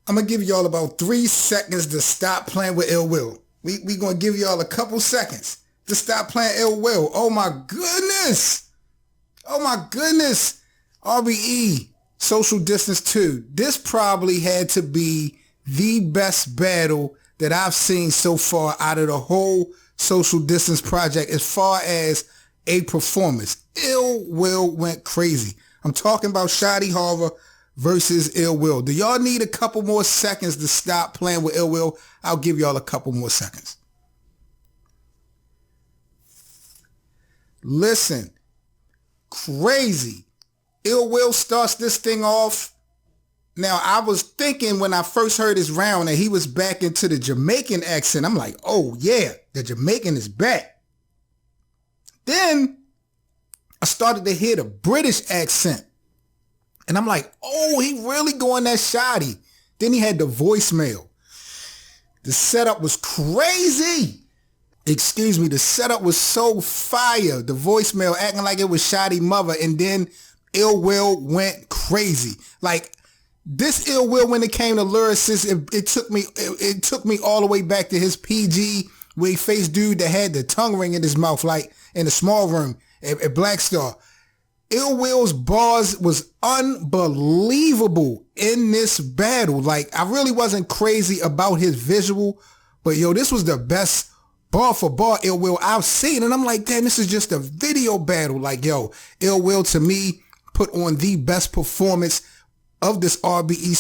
I'm going to give y'all about 3 seconds to stop playing with Ill Will. We going to give y'all a couple seconds to stop playing Ill Will. Oh my goodness. Oh my goodness. RBE, Social Distance 2. This probably had to be the best battle that I've seen so far out of the whole Social Distance project as far as a performance. Ill Will went crazy. I'm talking about Shotty Horroh versus Ill Will. Do y'all need a couple more seconds to stop playing with Ill Will? I'll give y'all a couple more seconds. Listen, crazy. Ill Will starts this thing off. Now, I was thinking when I first heard his round that he was back into the Jamaican accent. I'm like, oh yeah, the Jamaican is back. Then I started to hear the British accent. And I'm like, oh, he really going that Shotty. Then he had the voicemail. The setup was crazy. Excuse me, the setup was so fire. The voicemail acting like it was Shotty mother. And then Ill Will went crazy. Like, this Ill Will, when it came to lyricists, it took me all the way back to his PG where he faced dude that had the tongue ring in his mouth, like in the small room at Black Star. Ill Will's bars was unbelievable in this battle. Like, I really wasn't crazy about his visual, but yo, this was the best bar for bar Ill Will I've seen. And I'm like, damn, this is just a video battle. Like, yo, Ill Will to me put on the best performance of this RBE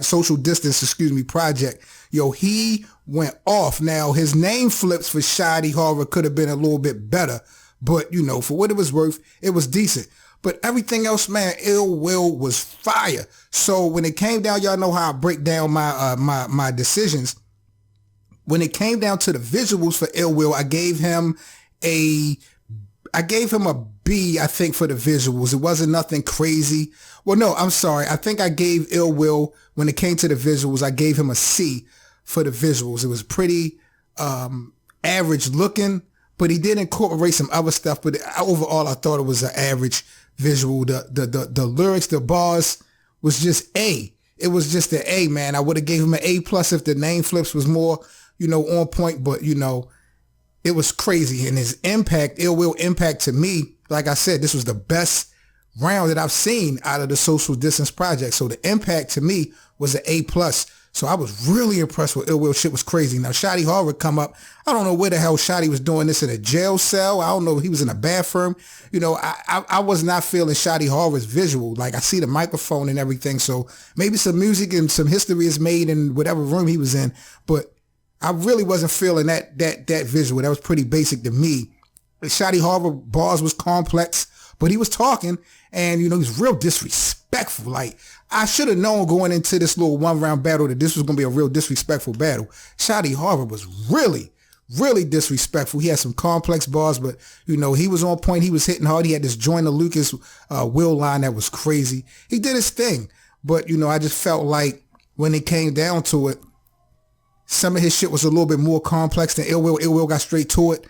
social distance project. Yo, he went off. Now, his name flips for Shotty Horroh could have been a little bit better. But, you know, for what it was worth, it was decent. But everything else, man, Ill Will was fire. So when it came down, y'all know how I break down my decisions. When it came down to the visuals for Ill Will, I gave him a B, I think, for the visuals. It wasn't nothing crazy. Well, no, I'm sorry. I think I gave Ill Will, when it came to the visuals, I gave him a C for the visuals. It was pretty average looking. But he did incorporate some other stuff. But overall, I thought it was an average visual. The lyrics, the bars was just A. It was just an A, man. I would have gave him an A+ if the name flips was more, you know, on point. But, you know, it was crazy. And his impact, Ill Will impact to me, like I said, this was the best round that I've seen out of the Social Distance project. So the impact to me was an A+. So I was really impressed with Ill Will. Shit was crazy. Now, Shotty Horroh come up. I don't know where the hell Shotty was doing this in a jail cell. I don't know if he was in a bathroom. You know, I was not feeling Shotty Horroh's visual. Like, I see the microphone and everything. So maybe some music and some history is made in whatever room he was in. But I really wasn't feeling that visual. That was pretty basic to me. Shotty Horroh bars was complex, but he was talking and, you know, he was real disrespectful. Like, I should have known going into this little 1-round battle that this was going to be a real disrespectful battle. Shotty Horroh was really, really disrespectful. He had some complex bars, but, you know, he was on point. He was hitting hard. He had this Joyner Lucas Will line that was crazy. He did his thing. But, you know, I just felt like when it came down to it, some of his shit was a little bit more complex than Ill Will. Ill Will got straight to it.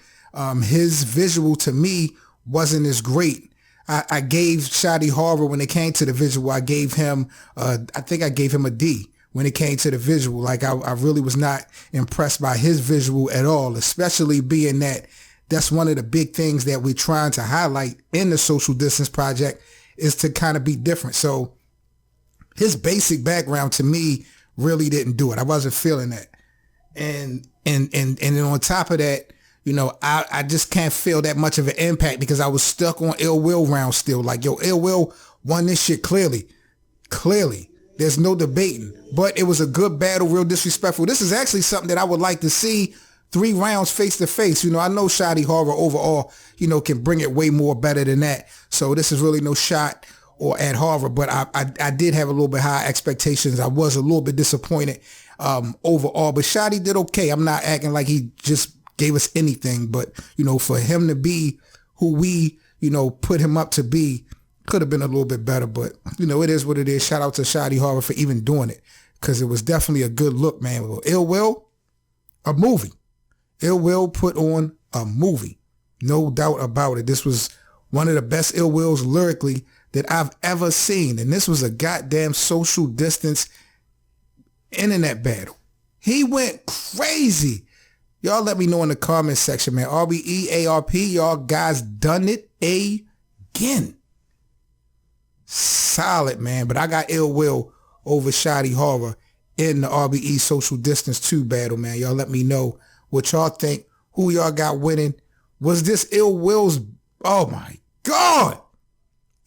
His visual to me wasn't as great. I gave Shotty Horroh, when it came to the visual, I gave him, I think I gave him a D when it came to the visual. Like, I really was not impressed by his visual at all, especially being that that's one of the big things that we're trying to highlight in the Social Distance project is to kind of be different. So his basic background to me really didn't do it. I wasn't feeling that. And then on top of that, you know, I just can't feel that much of an impact because I was stuck on Ill Will round still. Like, yo, Ill Will won this shit clearly. There's no debating. But it was a good battle, real disrespectful. This is actually something that I would like to see 3 rounds face to face. You know, I know Shotty Horroh overall, you know, can bring it way more better than that. So this is really no shot or at Horroh, but I did have a little bit high expectations. I was a little bit disappointed overall, but Shotty did okay. I'm not acting like he just gave us anything, but, you know, for him to be who we, you know, put him up to be, could have been a little bit better, but, you know, it is what it is. Shout out to Shotty Horroh for even doing it, because it was definitely a good look, man. Ill Will, a movie. Ill Will put on a movie. No doubt about it. This was one of the best Ill Wills lyrically that I've ever seen, and this was a goddamn Social Distance internet battle. He went crazy. Y'all let me know in the comment section, man. RBE, ARP, y'all guys done it again. Solid, man. But I got Ill Will over Shotty Horroh in the RBE Social Distance 2 battle, man. Y'all let me know what y'all think. Who y'all got winning? Was this Ill Will's? Oh, my God.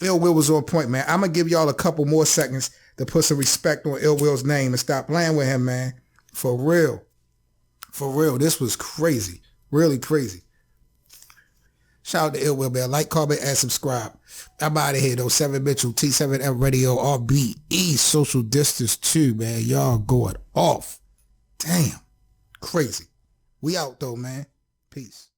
Ill Will was on point, man. I'm going to give y'all a couple more seconds to put some respect on Ill Will's name and stop playing with him, man. For real. For real. This was crazy. Really crazy. Shout out to Ill Will, man. Like, comment, and subscribe. I'm out of here, though. 7 Mitchell, T7M Radio, RBE, Social Distance 2, man. Y'all going off. Damn. Crazy. We out, though, man. Peace.